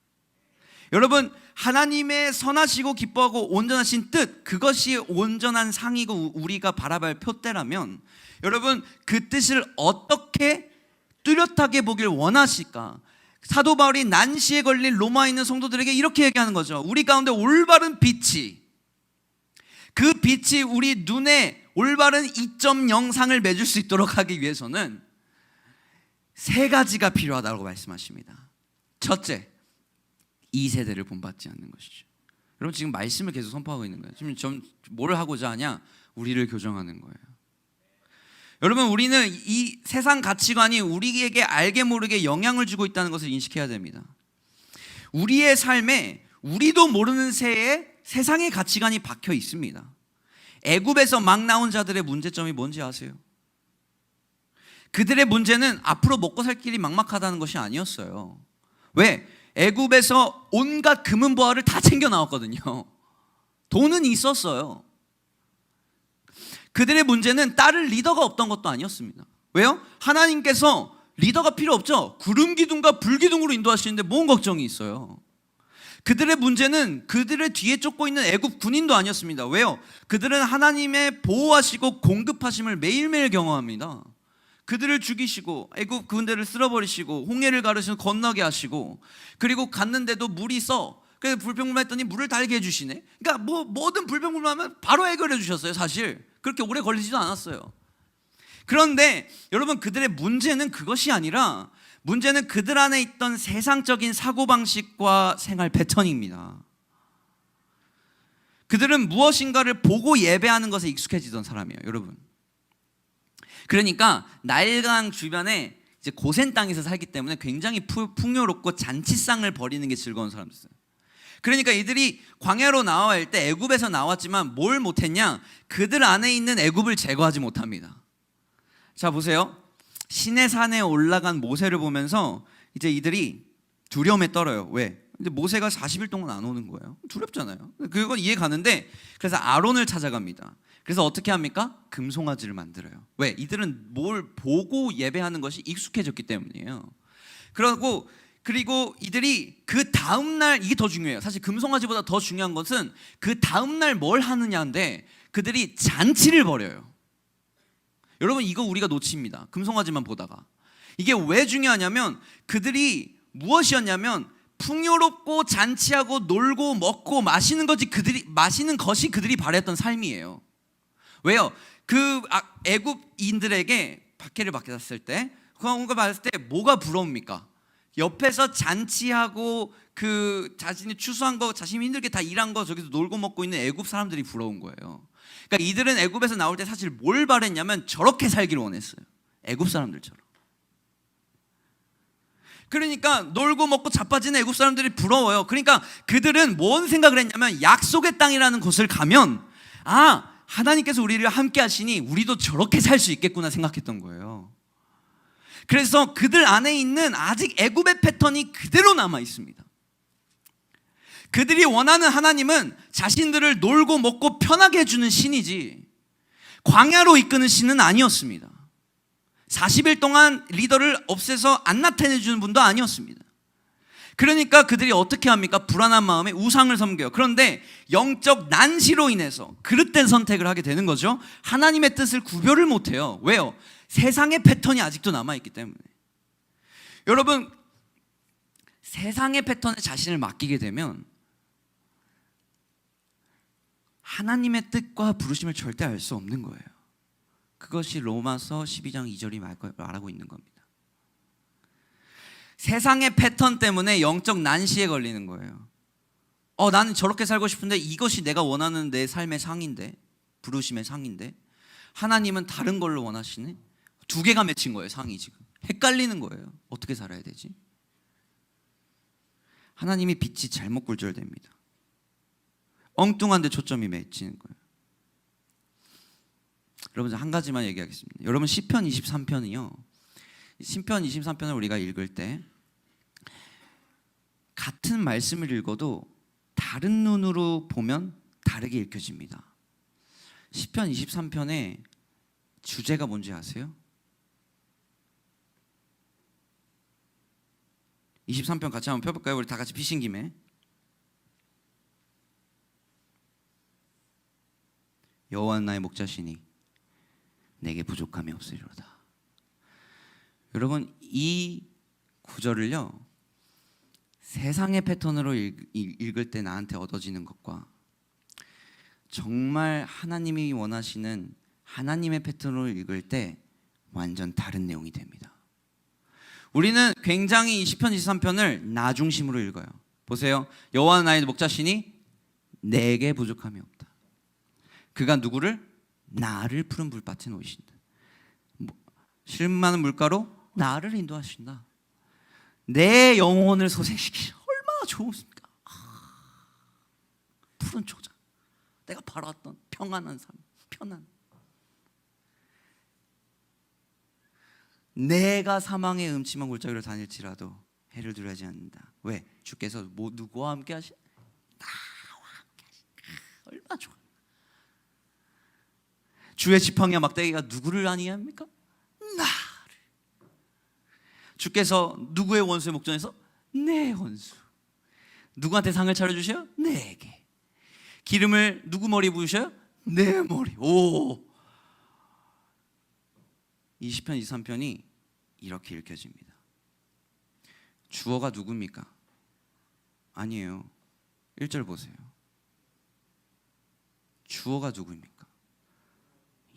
여러분, 하나님의 선하시고 기뻐하고 온전하신 뜻, 그것이 온전한 상이고 우리가 바라볼 표대라면 여러분, 그 뜻을 어떻게 뚜렷하게 보길 원하실까? 사도 바울이 난시에 걸린 로마에 있는 성도들에게 이렇게 얘기하는 거죠. 우리 가운데 올바른 빛이, 그 빛이 우리 눈에 올바른 2.0상을 맺을 수 있도록 하기 위해서는 세 가지가 필요하다고 말씀하십니다. 첫째, 이 세대를 본받지 않는 것이죠. 여러분, 지금 말씀을 계속 선포하고 있는 거예요. 지금 좀 뭘 하고자 하냐? 우리를 교정하는 거예요. 여러분, 우리는 이 세상 가치관이 우리에게 알게 모르게 영향을 주고 있다는 것을 인식해야 됩니다. 우리의 삶에 우리도 모르는 새에 세상의 가치관이 박혀 있습니다. 애굽에서 막 나온 자들의 문제점이 뭔지 아세요? 그들의 문제는 앞으로 먹고 살 길이 막막하다는 것이 아니었어요. 왜? 애굽에서 온갖 금은보화를 다 챙겨 나왔거든요. 돈은 있었어요. 그들의 문제는 따를 리더가 없던 것도 아니었습니다. 왜요? 하나님께서 리더가 필요 없죠. 구름 기둥과 불 기둥으로 인도하시는데 뭔 걱정이 있어요? 그들의 문제는 그들의 뒤에 쫓고 있는 애굽 군인도 아니었습니다. 왜요? 그들은 하나님의 보호하시고 공급하심을 매일매일 경험합니다. 그들을 죽이시고 애굽 군대를 쓸어버리시고 홍해를 가르시고 건너게 하시고, 그리고 갔는데도 물이 써. 그래서 불평불만했더니 물을 달게 해주시네. 그러니까 뭐든 불평불만하면 바로 해결해 주셨어요. 사실 그렇게 오래 걸리지도 않았어요. 그런데 여러분, 그들의 문제는 그것이 아니라 문제는 그들 안에 있던 세상적인 사고방식과 생활 패턴입니다. 그들은 무엇인가를 보고 예배하는 것에 익숙해지던 사람이에요. 여러분, 그러니까 나일강 주변에 이제 고센 땅에서 살기 때문에 굉장히 풍요롭고 잔치상을 벌이는 게 즐거운 사람들이었어요. 그러니까 이들이 광야로 나와야 때 애굽에서 나왔지만 뭘 못했냐? 그들 안에 있는 애굽을 제거하지 못합니다. 자, 보세요. 시내산에 올라간 모세를 보면서 이제 이들이 두려움에 떨어요. 왜? 근데 모세가 40일 동안 안 오는 거예요. 두렵잖아요. 그건 이해 가는데, 그래서 아론을 찾아갑니다. 그래서 어떻게 합니까? 금송아지를 만들어요. 왜? 이들은 뭘 보고 예배하는 것이 익숙해졌기 때문이에요. 그리고 이들이 그 다음날, 이게 더 중요해요. 사실 금송아지보다 더 중요한 것은 그 다음날 뭘 하느냐인데, 그들이 잔치를 벌여요. 여러분, 이거 우리가 놓칩니다. 금송아지만 보다가. 이게 왜 중요하냐면 그들이 무엇이었냐면 풍요롭고 잔치하고 놀고 먹고 마시는 것이 그들이 바랬던 삶이에요. 왜요? 그 애굽인들에게 박해를 받았을 때, 그런 거 봤을 때 뭐가 부러웁니까? 옆에서 잔치하고 그 자신이 추수한 거, 자신이 힘들게 다 일한 거 저기서 놀고 먹고 있는 애굽 사람들이 부러운 거예요. 그러니까 이들은 애굽에서 나올 때 사실 뭘 바랬냐면 저렇게 살기를 원했어요. 애굽 사람들처럼. 그러니까 놀고 먹고 자빠지는 애굽 사람들이 부러워요. 그러니까 그들은 뭔 생각을 했냐면 약속의 땅이라는 곳을 가면 하나님께서 우리를 함께 하시니 우리도 저렇게 살 수 있겠구나 생각했던 거예요. 그래서 그들 안에 있는 아직 애굽의 패턴이 그대로 남아 있습니다. 그들이 원하는 하나님은 자신들을 놀고 먹고 편하게 해주는 신이지 광야로 이끄는 신은 아니었습니다. 40일 동안 리더를 없애서 안 나타내주는 분도 아니었습니다. 그러니까 그들이 어떻게 합니까? 불안한 마음에 우상을 섬겨요. 그런데 영적 난시로 인해서 그릇된 선택을 하게 되는 거죠. 하나님의 뜻을 구별을 못해요. 왜요? 세상의 패턴이 아직도 남아있기 때문에. 여러분, 세상의 패턴에 자신을 맡기게 되면 하나님의 뜻과 부르심을 절대 알 수 없는 거예요. 그것이 로마서 12장 2절이 말하고 있는 겁니다. 세상의 패턴 때문에 영적 난시에 걸리는 거예요. 나는 저렇게 살고 싶은데 이것이 내가 원하는 내 삶의 상인데, 부르심의 상인데 하나님은 다른 걸로 원하시네. 두 개가 맺힌 거예요. 상이 지금 헷갈리는 거예요. 어떻게 살아야 되지? 하나님이 빛이 잘못 굴절됩니다. 엉뚱한 데 초점이 맺히는 거예요. 여러분, 한 가지만 얘기하겠습니다. 여러분, 시편 23편이요. 시편 23편을 우리가 읽을 때 같은 말씀을 읽어도 다른 눈으로 보면 다르게 읽혀집니다. 시편 23편의 주제가 뭔지 아세요? 23편 같이 한번 펴볼까요? 우리 다 같이 피신 김에. 여호와는 나의 목자시니 내게 부족함이 없으리로다. 여러분, 이 구절을요, 세상의 패턴으로 읽을 때 나한테 얻어지는 것과 정말 하나님이 원하시는 하나님의 패턴으로 읽을 때 완전 다른 내용이 됩니다. 우리는 굉장히 이 시편 23편을 나 중심으로 읽어요. 보세요. 여호와는 나의 목자시니 내게 부족함이 없다. 그가 누구를? 나를 푸른 불밭에 놓으신다. 실 많은 물가로 나를 인도하신다. 내 영혼을 소생시키시. 얼마나 좋습니까? 푸른 초장, 내가 바라왔던 평안한 삶, 편안. 내가 사망의 음침한 골짜기를 다닐지라도 해를 두려워하지 않는다. 왜? 주께서 누구와 함께 하시? 나와 함께 하시. 얼마나 좋아. 주의 지팡이와 막대기가 누구를 안위합니까? 나를. 주께서 누구의 원수의 목전에서? 내 원수. 누구한테 상을 차려주셔요? 내게. 기름을 누구 머리에 부으셔요? 내 머리. 이 시편 23편이 이렇게 읽혀집니다. 주어가 누굽니까? 아니에요. 1절 보세요. 주어가 누구입니까?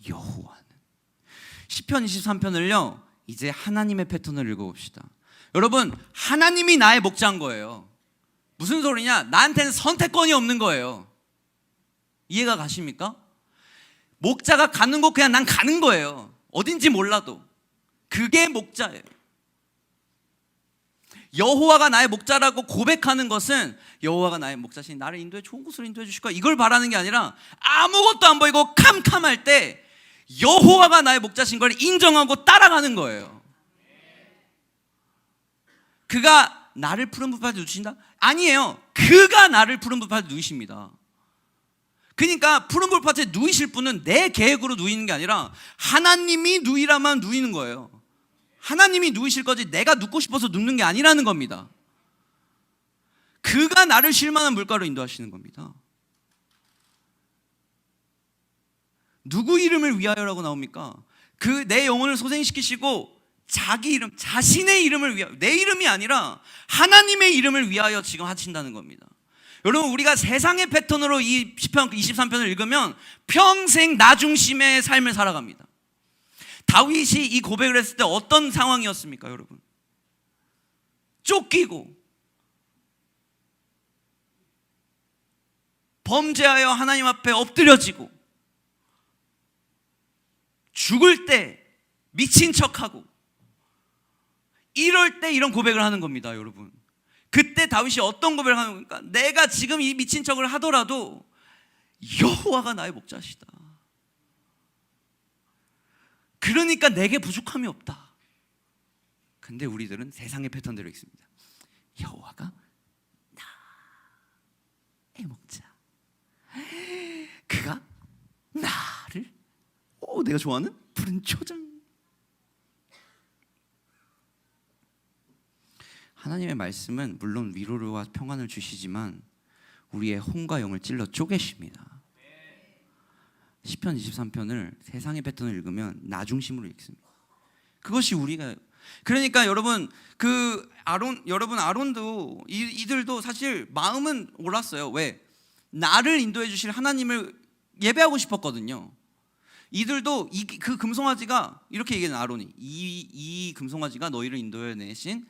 여호와는. 시편 23편을요 이제 하나님의 패턴을 읽어봅시다. 여러분, 하나님이 나의 목자인 거예요. 무슨 소리냐? 나한테는 선택권이 없는 거예요. 이해가 가십니까? 목자가 가는 곳 그냥 난 가는 거예요. 어딘지 몰라도. 그게 목자예요. 여호와가 나의 목자라고 고백하는 것은 여호와가 나의 목자시니 나를 인도해 좋은 곳으로 인도해 주실 거야, 이걸 바라는 게 아니라 아무것도 안 보이고 캄캄할 때 여호와가 나의 목자신 걸 인정하고 따라가는 거예요. 그가 나를 푸른 불밭에 누우신다? 아니에요. 그가 나를 푸른 불밭에 누이십니다. 그러니까 푸른 불밭에 누이실 분은 내 계획으로 누이는 게 아니라 하나님이 누이라만 누이는 거예요. 하나님이 누이실 거지 내가 눕고 싶어서 눕는 게 아니라는 겁니다. 그가 나를 쉴만한 물가로 인도하시는 겁니다. 누구 이름을 위하여라고 나옵니까? 그 내 영혼을 소생시키시고 자기 이름, 자신의 이름을 위하여, 내 이름이 아니라 하나님의 이름을 위하여 지금 하신다는 겁니다. 여러분, 우리가 세상의 패턴으로 이 시편 23편을 읽으면 평생 나 중심의 삶을 살아갑니다. 다윗이 이 고백을 했을 때 어떤 상황이었습니까, 여러분? 쫓기고 범죄하여 하나님 앞에 엎드려지고 죽을 때 미친 척하고 이럴 때 이런 고백을 하는 겁니다, 여러분. 그때 다윗이 어떤 고백을 하는 겁니까? 내가 지금 이 미친 척을 하더라도 여호와가 나의 목자시다. 그러니까 내게 부족함이 없다. 근데 우리들은 세상의 패턴대로 읽습니다. 여호와가 나의 목자, 그가 나를 내가 좋아하는 푸른 초장. 하나님의 말씀은 물론 위로와 평안을 주시지만 우리의 혼과 영을 찔러 쪼개십니다. 시편 23편을 세상의 패턴을 읽으면 나 중심으로 읽습니다. 그것이 우리가, 그러니까 여러분, 아론도 이들도 사실 마음은 옳았어요. 왜? 나를 인도해 주실 하나님을 예배하고 싶었거든요. 이들도 그 금송아지가 이렇게 얘기하는, 아론이 이 금송아지가 너희를 인도해 내신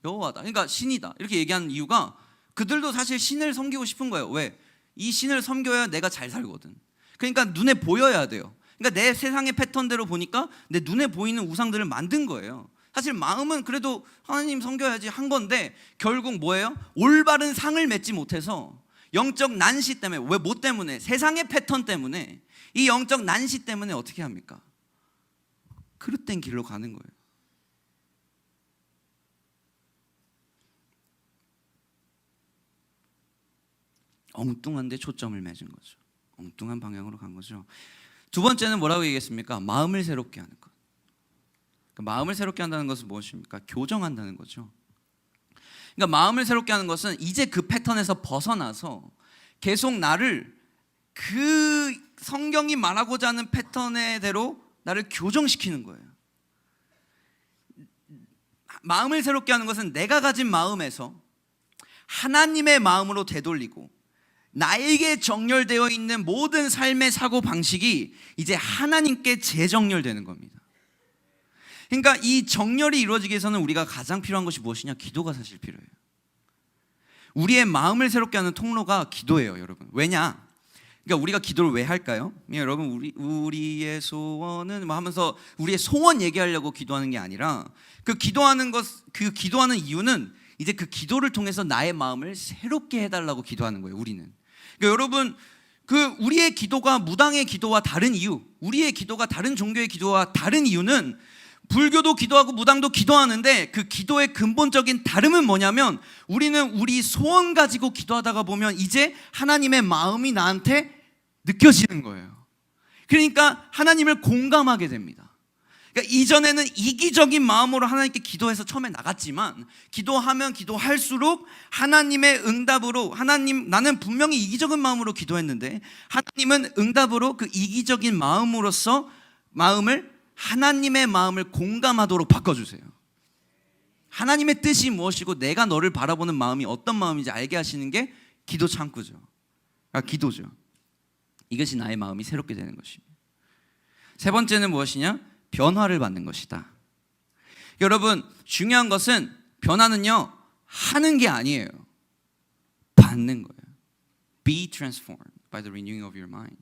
여호와다, 그러니까 신이다, 이렇게 얘기하는 이유가 그들도 사실 신을 섬기고 싶은 거예요. 왜? 이 신을 섬겨야 내가 잘 살거든. 그러니까 눈에 보여야 돼요. 그러니까 내 세상의 패턴대로 보니까 내 눈에 보이는 우상들을 만든 거예요. 사실 마음은 그래도 하나님 섬겨야지 한 건데 결국 뭐예요? 올바른 상을 맺지 못해서 영적 난시 때문에, 왜? 뭐 때문에? 세상의 패턴 때문에. 이 영적 난시 때문에 어떻게 합니까? 그릇된 길로 가는 거예요. 엉뚱한데 초점을 맺은 거죠. 엉뚱한 방향으로 간 거죠. 두 번째는 뭐라고 얘기했습니까? 마음을 새롭게 하는 것. 마음을 새롭게 한다는 것은 무엇입니까? 교정한다는 거죠. 그러니까 마음을 새롭게 하는 것은 이제 그 패턴에서 벗어나서 계속 나를 그 성경이 말하고자 하는 패턴대로 나를 교정시키는 거예요. 마음을 새롭게 하는 것은 내가 가진 마음에서 하나님의 마음으로 되돌리고 나에게 정렬되어 있는 모든 삶의 사고방식이 이제 하나님께 재정렬되는 겁니다. 그러니까 이 정렬이 이루어지기 위해서는 우리가 가장 필요한 것이 무엇이냐? 기도가 사실 필요해요. 우리의 마음을 새롭게 하는 통로가 기도예요, 여러분. 왜냐? 그러니까 우리가 기도를 왜 할까요? 여러분, 우리의 소원은 뭐 하면서 우리의 소원 얘기하려고 기도하는 게 아니라 그 기도하는 이유는 이제 그 기도를 통해서 나의 마음을 새롭게 해달라고 기도하는 거예요, 우리는. 그러니까 여러분, 우리의 기도가 무당의 기도와 다른 이유, 우리의 기도가 다른 종교의 기도와 다른 이유는, 불교도 기도하고 무당도 기도하는데 그 기도의 근본적인 다름은 뭐냐면, 우리는 우리 소원 가지고 기도하다가 보면 이제 하나님의 마음이 나한테 느껴지는 거예요. 그러니까 하나님을 공감하게 됩니다. 그러니까 이전에는 이기적인 마음으로 하나님께 기도해서 처음에 나갔지만, 기도하면 기도할수록 하나님의 응답으로, 나는 분명히 이기적인 마음으로 기도했는데 하나님은 응답으로 그 이기적인 마음으로서 하나님의 마음을 공감하도록 바꿔주세요. 하나님의 뜻이 무엇이고 내가 너를 바라보는 마음이 어떤 마음인지 알게 하시는 게 기도 창구죠. 기도죠. 이것이 나의 마음이 새롭게 되는 것입니다. 세 번째는 무엇이냐? 변화를 받는 것이다. 여러분, 중요한 것은 변화는요, 하는 게 아니에요. 받는 거예요. Be transformed by the renewing of your mind.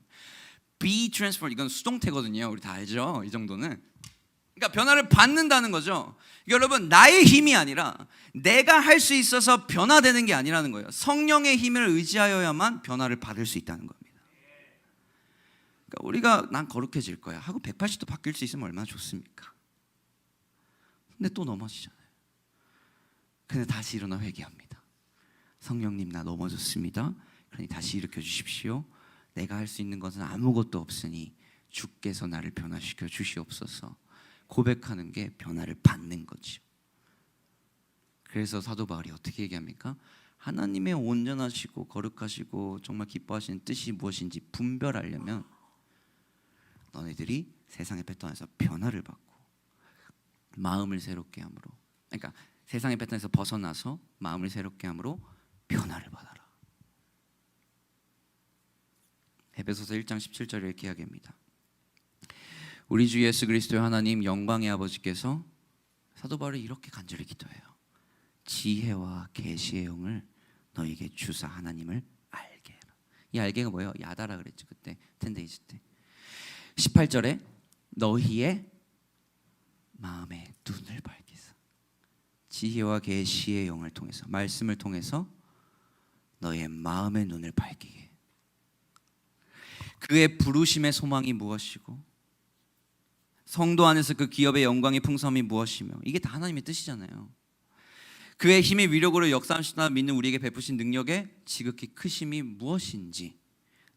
Be transformed, 이건 수동태거든요. 우리 다 알죠? 이 정도는. 그러니까 변화를 받는다는 거죠. 여러분, 나의 힘이 아니라 내가 할 수 있어서 변화되는 게 아니라는 거예요. 성령의 힘을 의지하여야만 변화를 받을 수 있다는 겁니다. 그러니까 우리가 난 거룩해질 거야 하고 180도 바뀔 수 있으면 얼마나 좋습니까? 근데 또 넘어지잖아요. 근데 다시 일어나 회개합니다. 성령님, 나 넘어졌습니다. 그러니 다시 일으켜 주십시오. 내가 할 수 있는 것은 아무것도 없으니 주께서 나를 변화시켜 주시옵소서. 고백하는 게 변화를 받는 거죠. 그래서 사도 바울이 어떻게 얘기합니까? 하나님의 온전하시고 거룩하시고 정말 기뻐하시는 뜻이 무엇인지 분별하려면 너희들이 세상의 패턴에서 변화를 받고 마음을 새롭게 함으로, 그러니까 세상의 패턴에서 벗어나서 마음을 새롭게 함으로 변화를 받아라. 에베소서 1장 17절에 이렇게 이야기합니다. 우리 주 예수 그리스도의 하나님 영광의 아버지께서 사도 바울이 이렇게 간절히 기도해요. 지혜와 계시의 영을 너에게 주사 하나님을 알게 해라. 이 알게가 뭐예요? 야다라 그랬죠. 그때 텐데이즈 때. 18절에 너희의 마음의 눈을 밝히사. 지혜와 계시의 영을 통해서, 말씀을 통해서 너의 마음의 눈을 밝히게. 그의 부르심의 소망이 무엇이고 성도 안에서 그 기업의 영광의 풍성함이 무엇이며, 이게 다 하나님의 뜻이잖아요. 그의 힘의 위력으로 역사하시나 믿는 우리에게 베푸신 능력의 지극히 크심이 무엇인지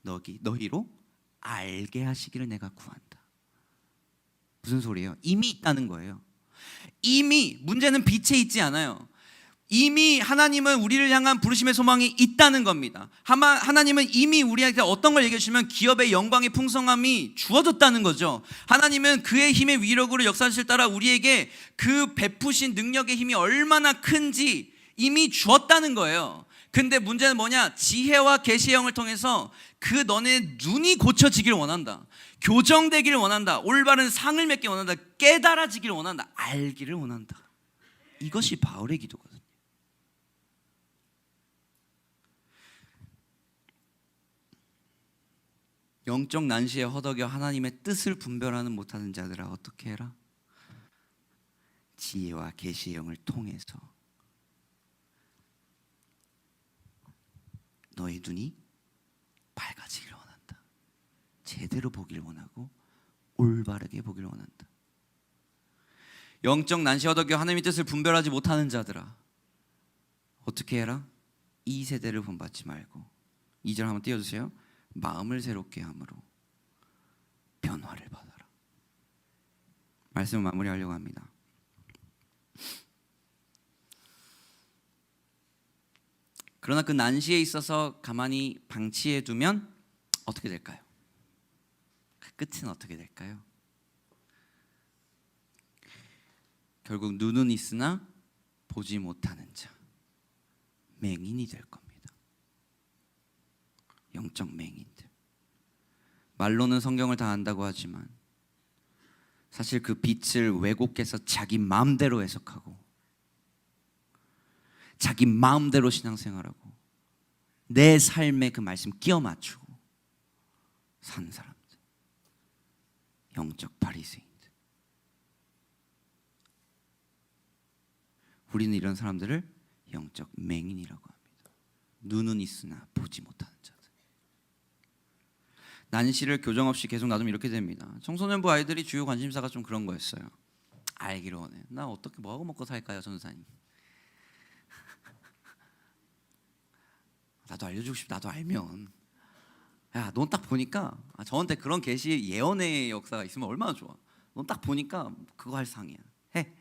너희로 알게 하시기를 내가 구한다. 무슨 소리예요? 이미 있다는 거예요. 이미, 문제는 빛에 있지 않아요. 이미 하나님은 우리를 향한 부르심의 소망이 있다는 겁니다. 하나님은 이미 우리한테 어떤 걸 얘기해 주시면 기업의 영광의 풍성함이 주어졌다는 거죠. 하나님은 그의 힘의 위력으로 역사하실 따라 우리에게 그 베푸신 능력의 힘이 얼마나 큰지 이미 주었다는 거예요. 근데 문제는 뭐냐? 지혜와 계시의 영을 통해서 그 너네 눈이 고쳐지기를 원한다. 교정되기를 원한다. 올바른 상을 맺기 원한다. 깨달아지기를 원한다. 알기를 원한다. 이것이 바울의 기도거든요. 영적 난시에 허덕여 하나님의 뜻을 분별하는 못하는 자들아 어떻게 해라? 지혜와 계시의 영을 통해서 너의 눈이 밝아지기를 원한다. 제대로 보기를 원하고 올바르게 보기를 원한다. 영적 난시 허덕여 하나님의 뜻을 분별하지 못하는 자들아 어떻게 해라? 이 세대를 본받지 말고 2절 한번 띄워주세요. 마음을 새롭게 함으로 변화를 받아라. 말씀을 마무리하려고 합니다. 그러나 그 난시에 있어서 가만히 방치해 두면 어떻게 될까요? 그 끝은 어떻게 될까요? 결국 눈은 있으나 보지 못하는 자, 맹인이 될 겁니다. 영적 맹인들. 말로는 성경을 다 안다고 하지만 사실 그 빛을 왜곡해서 자기 마음대로 해석하고 자기 마음대로 신앙생활하고 내 삶에 그 말씀 끼워 맞추고 사는 사람들, 영적 바리새인들. 우리는 이런 사람들을 영적 맹인이라고 합니다. 눈은 있으나 보지 못하는 자들. 난시를 교정 없이 계속 놔두면 이렇게 됩니다. 청소년부 아이들이 주요 관심사가 좀 그런 거였어요. 알기로 원해요. 나 어떻게 뭐하고 먹고 살까요, 전사님? 나도 알려주고 싶어. 나도 알면. 야, 넌 딱 보니까 저한테 그런 계시 예언의 역사가 있으면 얼마나 좋아. 넌 딱 보니까 그거 할 상이야. 해.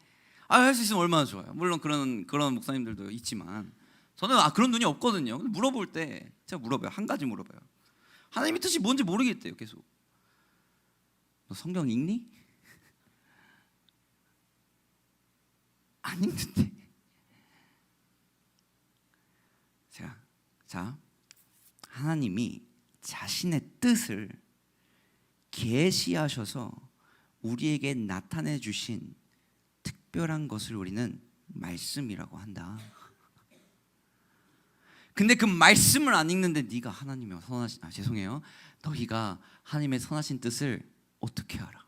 할 수 있으면 얼마나 좋아요. 물론 그런 목사님들도 있지만 저는 그런 눈이 없거든요. 근데 물어볼 때 제가 물어봐요. 한 가지 물어봐요. 하나님의 뜻이 뭔지 모르겠대요. 계속. 너 성경 읽니? 안 읽는데. 자, 하나님이 자신의 뜻을 계시하셔서 우리에게 나타내 주신 특별한 것을 우리는 말씀이라고 한다. 근데 그 말씀을 안 읽는데 네가 하나님의 선하신 죄송해요. 너희가 하나님의 선하신 뜻을 어떻게 알아?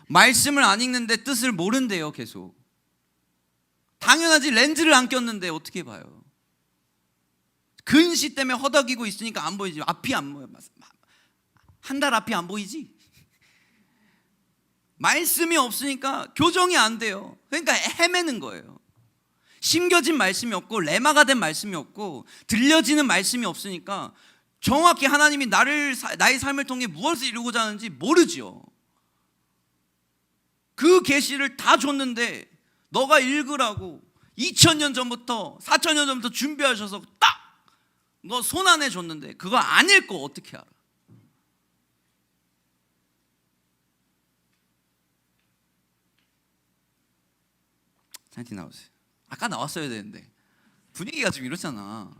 말씀을 안 읽는데 뜻을 모른대요. 계속. 당연하지. 렌즈를 안 꼈는데 어떻게 봐요? 근시 때문에 허덕이고 있으니까 안 보이지. 앞이 안 보여. 한 달 앞이 안 보이지. 말씀이 없으니까 교정이 안 돼요. 그러니까 헤매는 거예요. 심겨진 말씀이 없고 레마가 된 말씀이 없고 들려지는 말씀이 없으니까 정확히 하나님이 나의 삶을 통해 무엇을 이루고자 하는지 모르죠. 그 계시를 다 줬는데 너가 읽으라고 2000년 전부터 4000년 전부터 준비하셔서 딱 너 손 안에 줬는데 그거 안 읽고 어떻게 알아? 찬양팀 나오세요. 아까 나왔어야 되는데 분위기가 좀 이렇잖아.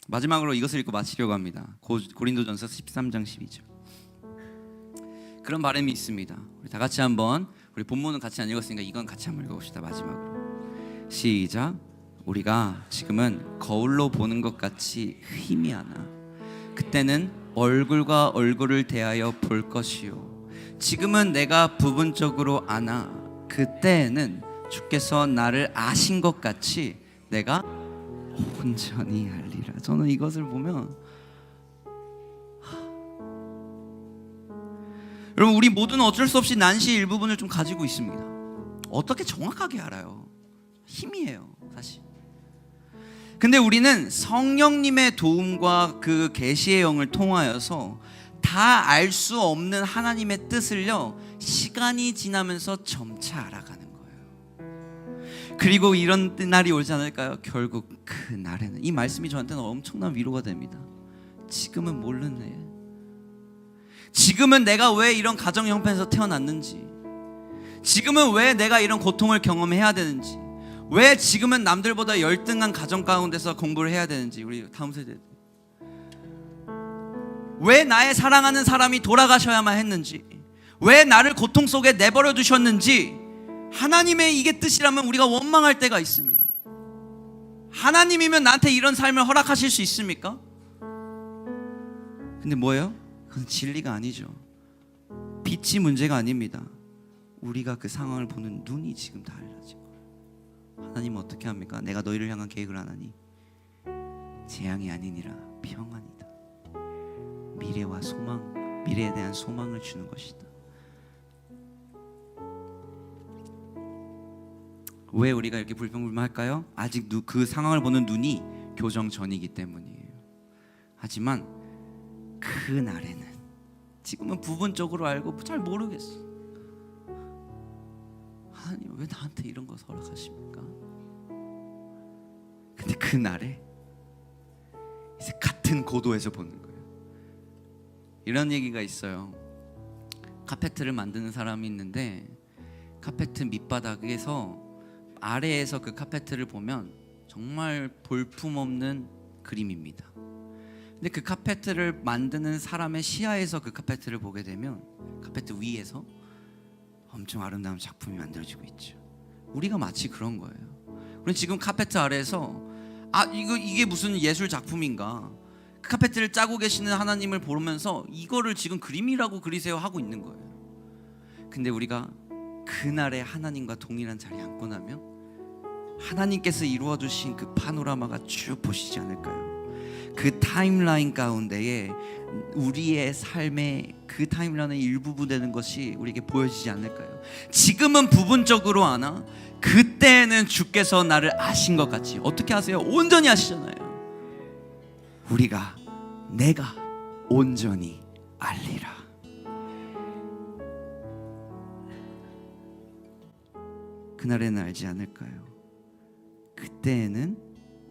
마지막으로 이것을 읽고 마치려고 합니다. 고린도전서 13장 12절. 그런 바람이 있습니다. 우리 다 같이 한번, 우리 본문은 같이 안 읽었으니까 이건 같이 한번 읽어봅시다. 마지막으로 시작. 우리가 지금은 거울로 보는 것 같이 희미하나 그때는 얼굴과 얼굴을 대하여 볼 것이요 지금은 내가 부분적으로 아나 그때에는 주께서 나를 아신 것 같이 내가 온전히 알리라. 저는 이것을 보면 여러분, 우리 모두는 어쩔 수 없이 난시의 일부분을 좀 가지고 있습니다. 어떻게 정확하게 알아요? 희미해요, 사실. 근데 우리는 성령님의 도움과 그 계시의 영을 통하여서 다 알 수 없는 하나님의 뜻을요, 시간이 지나면서 점차 알아가는 거예요. 그리고 이런 날이 오지 않을까요? 결국 그 날에는, 이 말씀이 저한테는 엄청난 위로가 됩니다. 지금은 모르네. 지금은 내가 왜 이런 가정 형편에서 태어났는지, 지금은 왜 내가 이런 고통을 경험해야 되는지, 왜 지금은 남들보다 열등한 가정 가운데서 공부를 해야 되는지, 우리 다음 세대 왜 나의 사랑하는 사람이 돌아가셔야만 했는지, 왜 나를 고통 속에 내버려 두셨는지, 하나님의 이게 뜻이라면 우리가 원망할 때가 있습니다. 하나님이면 나한테 이런 삶을 허락하실 수 있습니까? 근데 뭐예요? 그건 진리가 아니죠. 빛이 문제가 아닙니다. 우리가 그 상황을 보는 눈이 지금 달라진 거예요. 하나님은 어떻게 합니까? 내가 너희를 향한 계획을 안 하니 재앙이 아니니라 평안이다. 미래와 소망, 미래에 대한 소망을 주는 것이다. 왜 우리가 이렇게 불평불만할까요? 아직 그 상황을 보는 눈이 교정 전이기 때문이에요. 하지만 그 날에는, 지금은 부분적으로 알고 잘 모르겠어. 하나님 왜 나한테 이런 거 허락하십니까? 근데 그 날에 이제 같은 고도에서 보는 거예요. 이런 얘기가 있어요. 카페트를 만드는 사람이 있는데 카페트 밑바닥에서 아래에서 그 카페트를 보면 정말 볼품없는 그림입니다. 근데 그 카페트를 만드는 사람의 시야에서 그 카페트를 보게 되면 카페트 위에서 엄청 아름다운 작품이 만들어지고 있죠. 우리가 마치 그런 거예요. 우리는 지금 카페트 아래에서 이게 무슨 예술 작품인가, 그 카페트를 짜고 계시는 하나님을 보면서 이거를 지금 그림이라고 그리세요 하고 있는 거예요. 근데 우리가 그날의 하나님과 동일한 자리에 앉고 나면 하나님께서 이루어 주신 그 파노라마가 쭉 보시지 않을까요? 그 타임라인 가운데에 우리의 삶의 그 타임라인의 일부분 되는 것이 우리에게 보여지지 않을까요? 지금은 부분적으로 아나 그때는 주께서 나를 아신 것 같이. 어떻게 아세요? 온전히 아시잖아요. 내가 온전히 알리라. 그날에는 알지 않을까요? 그때에는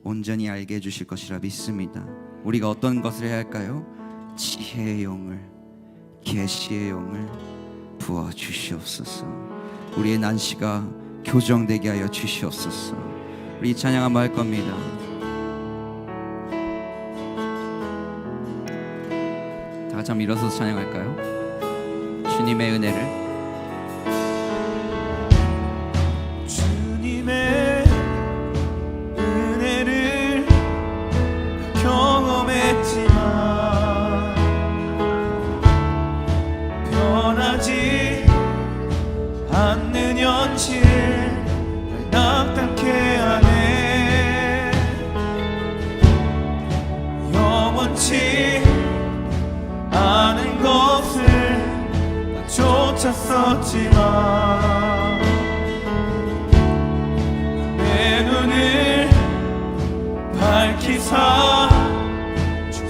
온전히 알게 해주실 것이라 믿습니다. 우리가 어떤 것을 해야 할까요? 지혜의 영을, 계시의 영을 부어주시옵소서. 우리의 난시가 교정되게 하여 주시옵소서. 우리 찬양 한번 할 겁니다. 다 같이 한번 일어서서 찬양할까요? 주님의 은혜를, 변하지 않는 현실 날 낙담케 하네. 영원치 않은 것을 나 쫓았었지만 내 눈을 밝히사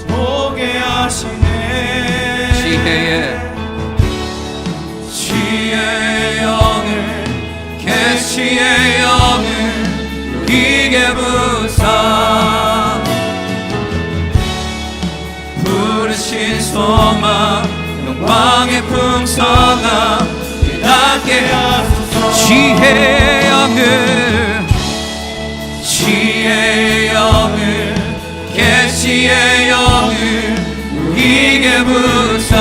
보게 하시네. 지혜의 영을, 계시의 영을 우리에게 부사 부르신 소망, 영광의 풍성함 깨닫게 지혜의 영을 지혜의 영을 계시의 영을 우리에게 부사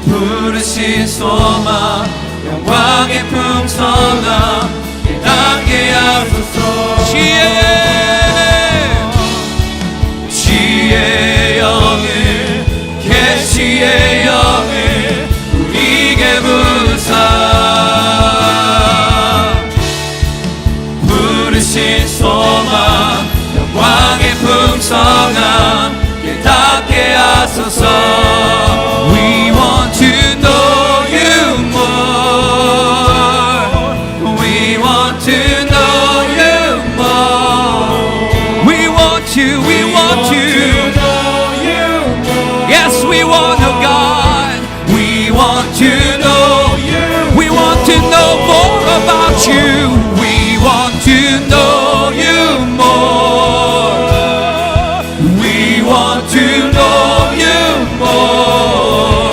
부르신 소망 영광의 풍성함 깨닫게 하소서 지혜의 영을 계시의 영을 우리에게 부사 부르신 소망 영광의 풍성함 깨닫게 하소서 We want to know you more We want to know you more We want to Yes, we want to God We want to know you We want to know more about you We want to know you more We want to know you more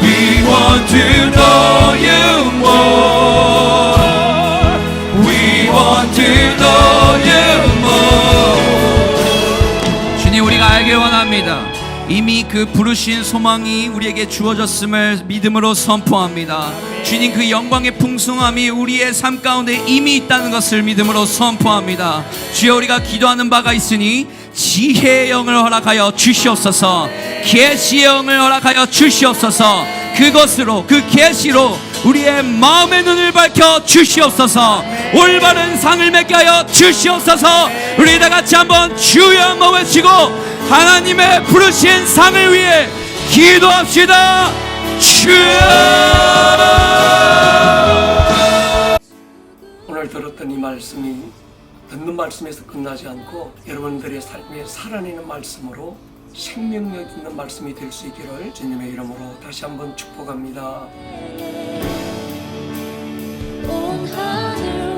We want to know you more We want to know you more 주님, 우리가 알길 원합니다. 이미 그 부르신 소망이 우리에게 주어졌음을 믿음으로 선포합니다. 주님, 그 영광의 풍성함이 우리의 삶 가운데 이미 있다는 것을 믿음으로 선포합니다. 주여, 우리가 기도하는 바가 있으니 지혜의 영을 허락하여 주시옵소서. 계시의 영을 허락하여 주시옵소서. 그것으로, 그 계시로 우리의 마음의 눈을 밝혀 주시옵소서. 올바른 상을 맺게 하여 주시옵소서. 우리 다 같이 한번 주여 한번 외치고 하나님의 부르신 상을 위해 기도합시다. 주여. 오늘 들었던 이 말씀이 듣는 말씀에서 끝나지 않고 여러분들의 삶에 살아내는 말씀으로 생명력 있는 말씀이 될 수 있기를 주님의 이름으로 다시 한번 축복합니다. 온 하늘